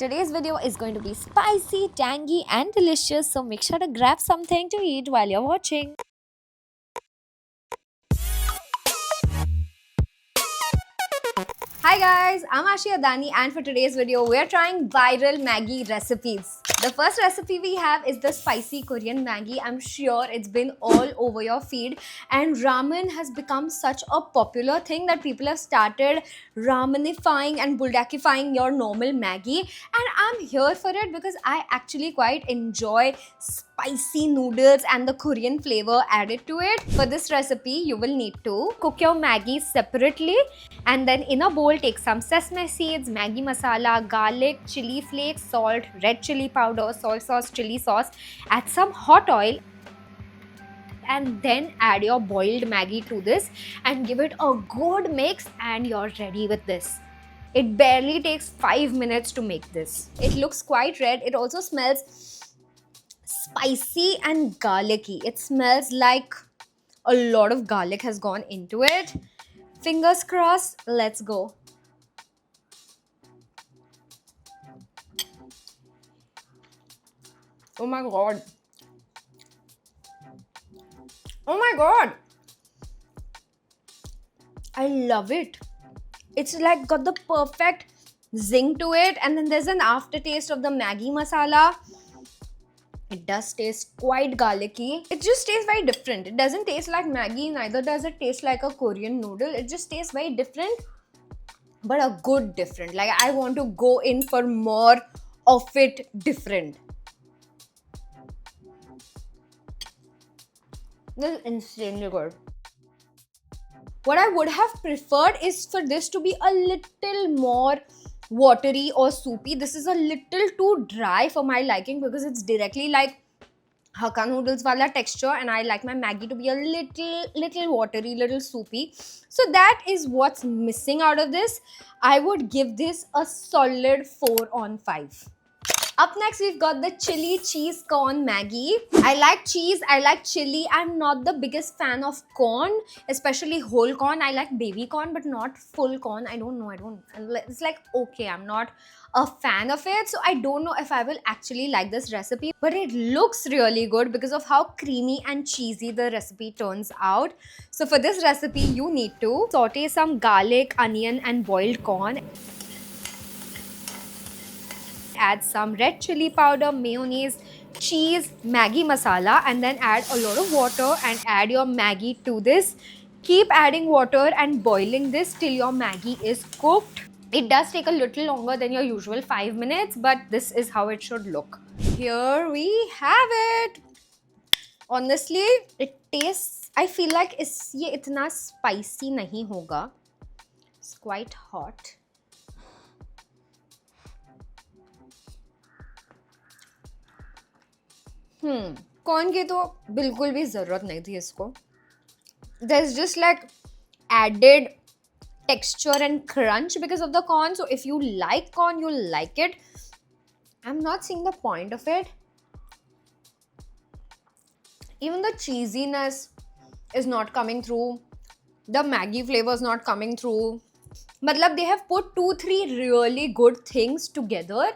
Today's video is going to be spicy, tangy, and delicious, so make sure to grab something to eat while you're watching. Hi guys, I'm Ashi Adani, and for today's video, we're trying viral Maggi recipes. The first recipe we have is the spicy Korean Maggi. I'm sure it's been all over your feed, and ramen has become such a popular thing that people have started ramenifying and buldakifying your normal Maggi. And I'm here for it because I actually quite enjoy spicy noodles and the Korean flavor added to it. For this recipe, you will need to cook your Maggi separately, and then in a bowl take some sesame seeds, Maggi masala, garlic, chili flakes, salt, red chili powder, soy sauce, chili sauce. Add some hot oil and then add your boiled Maggi to this and give it a good mix, and you're ready with this. It barely takes 5 minutes to make this. It looks quite red. It also smells spicy and garlicky. It smells like a lot of garlic has gone into it. Fingers crossed, let's go. Oh my god. Oh my god. I love it. It's like got the perfect zing to it, and then there's an aftertaste of the Maggi masala. It does taste quite garlicky. It just tastes very different. It doesn't taste like Maggi, neither does it taste like a Korean noodle. It just tastes very different, but a good different. Like, I want to go in for more of it different. This is insanely good. What I would have preferred is for this to be a little more watery or soupy. This is a little too dry for my liking because it's directly like Hakka noodles wala texture, and I like my Maggi to be a little watery, little soupy. So that is what's missing out of this. I would give this a solid 4 on 5. Up next, we've got the chili cheese corn Maggi. I like cheese, I like chili. I'm not the biggest fan of corn, especially whole corn. I like baby corn, but not full corn. I don't know. It's like, okay, I'm not a fan of it. So I don't know if I will actually like this recipe, but it looks really good because of how creamy and cheesy the recipe turns out. So for this recipe, you need to saute some garlic, onion, and boiled corn. Add some red chili powder, mayonnaise, cheese, Maggi masala, and then add a lot of water and add your Maggi to this. Keep adding water and boiling this till your Maggi is cooked. It does take a little longer than your usual 5 minutes, but this is how it should look. Here we have it. Honestly, it tastes, I feel like ये इतना spicy नहीं होगा. It's quite hot. Corn की तो बिल्कुल भी ज़रूरत नहीं थी इसको. There's just like added texture and crunch because of the corn. So if you like corn, you'll like it. I'm not seeing the point of it. Even the cheesiness is not coming through. The Maggi flavor is not coming through. Matlab, they have put 2-3 really good things together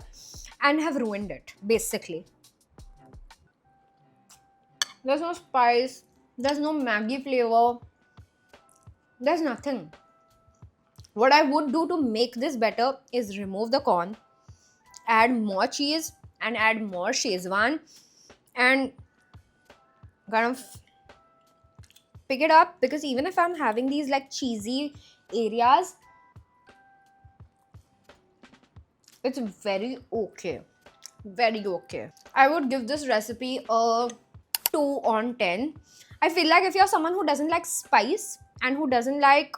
and have ruined it, basically. There's no spice, there's no Maggi flavor, there's nothing. What I would do to make this better is remove the corn, add more cheese and add more Szechuan, and kind of pick it up, because even if I'm having these like cheesy areas, it's very okay. Very okay. I would give this recipe a 2 on 10. I feel like if you're someone who doesn't like spice and who doesn't like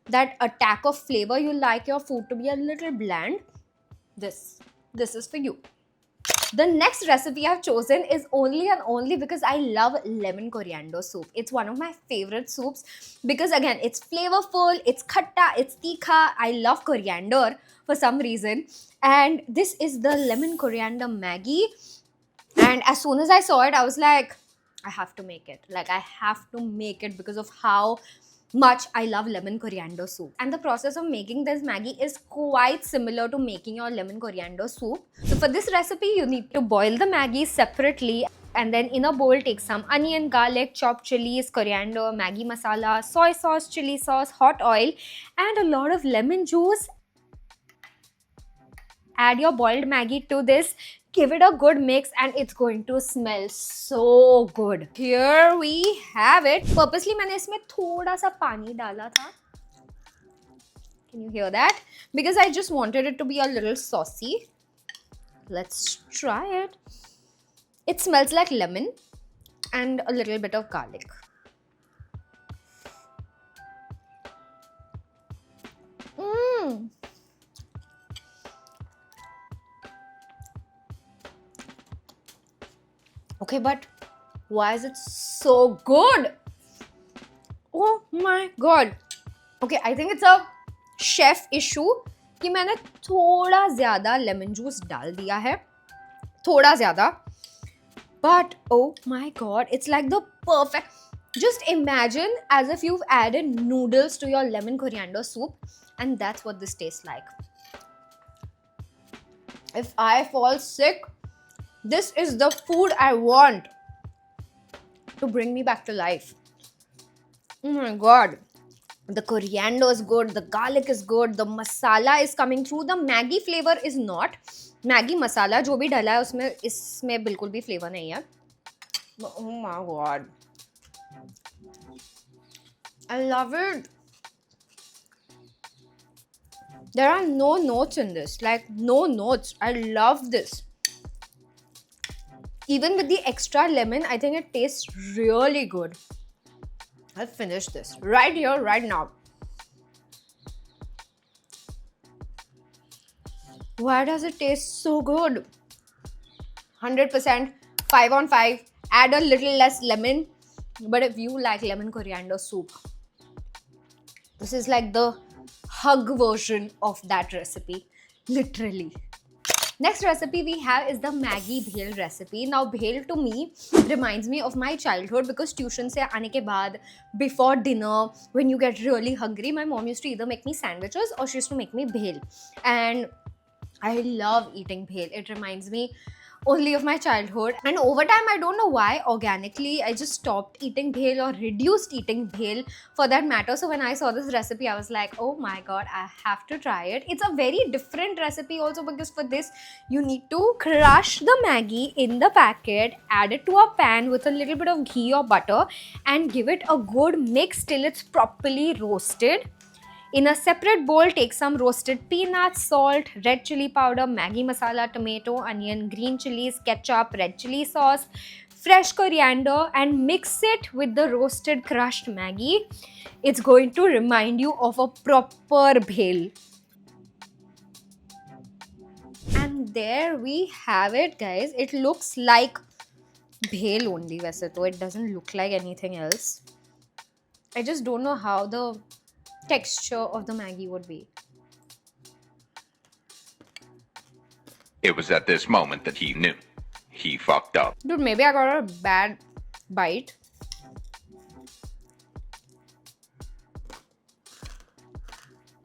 that attack of flavor, you like your food to be a little bland, this is for you. The next recipe I've chosen is only and only because I love lemon coriander soup. It's one of my favorite soups because again, it's flavorful, it's khatta, it's tikha. I love coriander for some reason. And this is the lemon coriander Maggi. And as soon as I saw it, I was like, I have to make it. Like, I have to make it because of how much I love lemon coriander soup. And the process of making this Maggi is quite similar to making your lemon coriander soup. So for this recipe, you need to boil the Maggi separately, and then in a bowl take some onion, garlic, chopped chilies, coriander, Maggi masala, soy sauce, chili sauce, hot oil, and a lot of lemon juice. Add your boiled Maggi to this, give it a good mix, and it's going to smell so good. Here we have it. Purposely मैंने इसमें थोड़ा सा पानी डाला था. Can you hear that? Because I just wanted it to be a little saucy. Let's try it. It smells like lemon and a little bit of garlic. Okay, but why is it so good? Oh my god. Okay, I think it's a chef issue कि मैंने थोड़ा ज़्यादा lemon juice डाल दिया है, थोड़ा ज़्यादा. But oh my god, it's like the perfect. Just imagine as if you've added noodles to your lemon coriander soup, and that's what this tastes like. If I fall sick, this is the food I want to bring me back to life. Oh my god. The coriander is good, the garlic is good, the masala is coming through, the Maggi flavor is not. Maggi masala जो भी डाला है उसमें इसमें बिल्कुल भी flavor नहीं है. Oh my god. I love it. There are no notes in this, like no notes. I love this. Even with the extra lemon, I think it tastes really good. I'll finish this right here, right now. Why does it taste so good? 100%, 5 on 5. Add a little less lemon. But if you like lemon coriander soup, this is like the hug version of that recipe. Literally. Next recipe we have is the Maggi bhel recipe. Now bhel to me reminds me of my childhood because tuition se aane ke baad, before dinner, when you get really hungry, my mom used to either make me sandwiches or she used to make me bhel. And I love eating bhel. It reminds me only of my childhood. And over time, I don't know why, organically, I just stopped eating bhel or reduced eating bhel for that matter. So when I saw this recipe, I was like, oh my god, I have to try it. It's a very different recipe also because for this, you need to crush the Maggi in the packet, add it to a pan with a little bit of ghee or butter and give it a good mix till it's properly roasted. In a separate bowl, take some roasted peanuts, salt, red chili powder, Maggi masala, tomato, onion, green chilies, ketchup, red chili sauce, fresh coriander, and mix it with the roasted crushed Maggi. It's going to remind you of a proper bhel. And there we have it, guys. It looks like bhel only, वैसे तो. It doesn't look like anything else. I just don't know how the texture of the Maggi would be. It was at this moment that he knew. He fucked up. Dude, maybe I got a bad bite.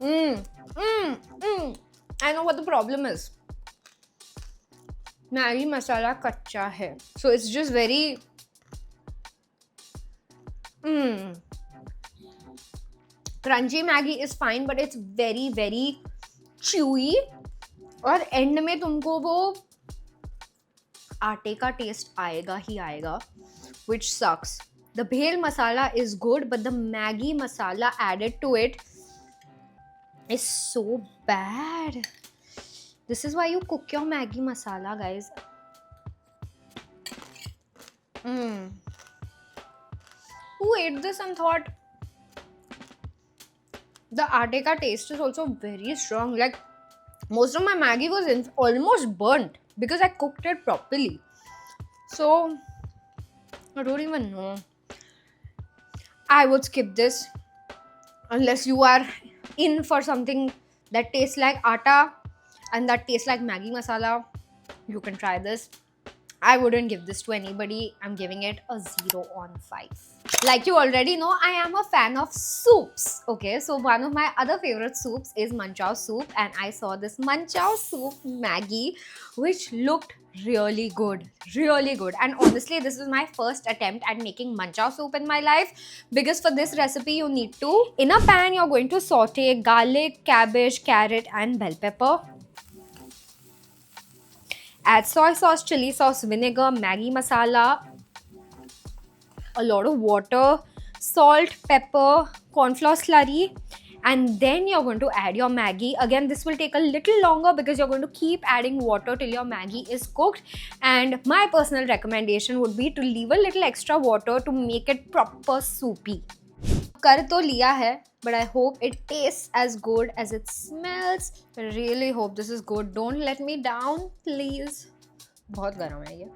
I know what the problem is. Maggi masala kacha hai. So it's just very... Crunchy Maggi is fine, but it's very, very chewy. और and में तुमको वो आटे का test आएगा ही आएगा, which sucks. The bhel masala is good, but the Maggi masala added to it is so bad. This is why you cook your Maggi masala, guys. Who ate this and thought the aate ka taste is also very strong? Like, most of my Maggi was almost burnt because I cooked it properly. So, I don't even know. I would skip this unless you are in for something that tastes like atta and that tastes like Maggi masala. You can try this. I wouldn't give this to anybody. I'm giving it a 0 on 5. Like you already know, I am a fan of soups. Okay, so one of my other favorite soups is Manchow soup, and I saw this Manchow soup Maggie, which looked really good, really good. And honestly, this is my first attempt at making Manchow soup in my life, because for this recipe, you need to, in a pan, you're going to saute garlic, cabbage, carrot, and bell pepper. Add soy sauce, chili sauce, vinegar, Maggi masala, a lot of water, salt, pepper, corn flour slurry, and then you're going to add your Maggi. Again, this will take a little longer because you're going to keep adding water till your Maggi is cooked. And my personal recommendation would be to leave a little extra water to make it proper soupy. कर तो लिया है, but I hope it tastes as good as it smells. I really hope this is good. Don't let me down, please. बहुत गर्म है ये.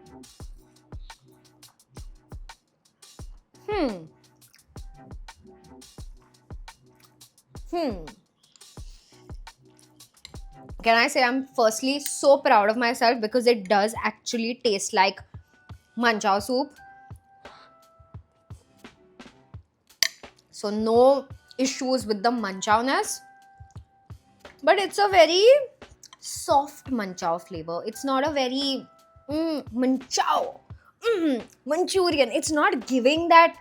Can I say I'm firstly so proud of myself because it does actually taste like Manchow soup. So no issues with the Manchowness. But it's a very soft Manchow flavor. It's not a very Manchow. Manchurian. It's not giving that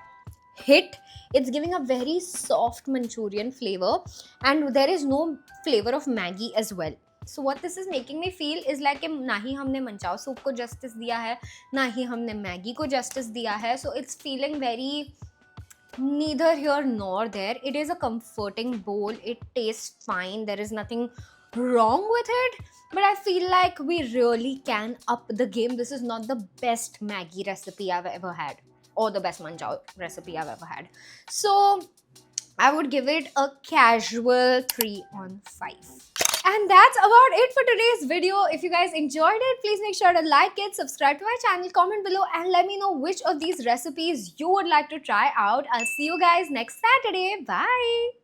hit. It's giving a very soft Manchurian flavor, and there is no flavor of Maggi as well. So what this is making me feel is like कि ना ही हमने Manchow soup को justice दिया है, ना ही हमने Maggi को justice दिया है. So it's feeling very neither here nor there. It is a comforting bowl. It tastes fine. There is nothing wrong with it, but I feel like we really can up the game. This is not the best Maggi recipe I've ever had, or the best Manchow recipe I've ever had. So I would give it a casual 3 on 5. And that's about it for today's video. If you guys enjoyed it, please make sure to like it, subscribe to my channel, comment below, and let me know which of these recipes you would like to try out. I'll see you guys next Saturday. Bye!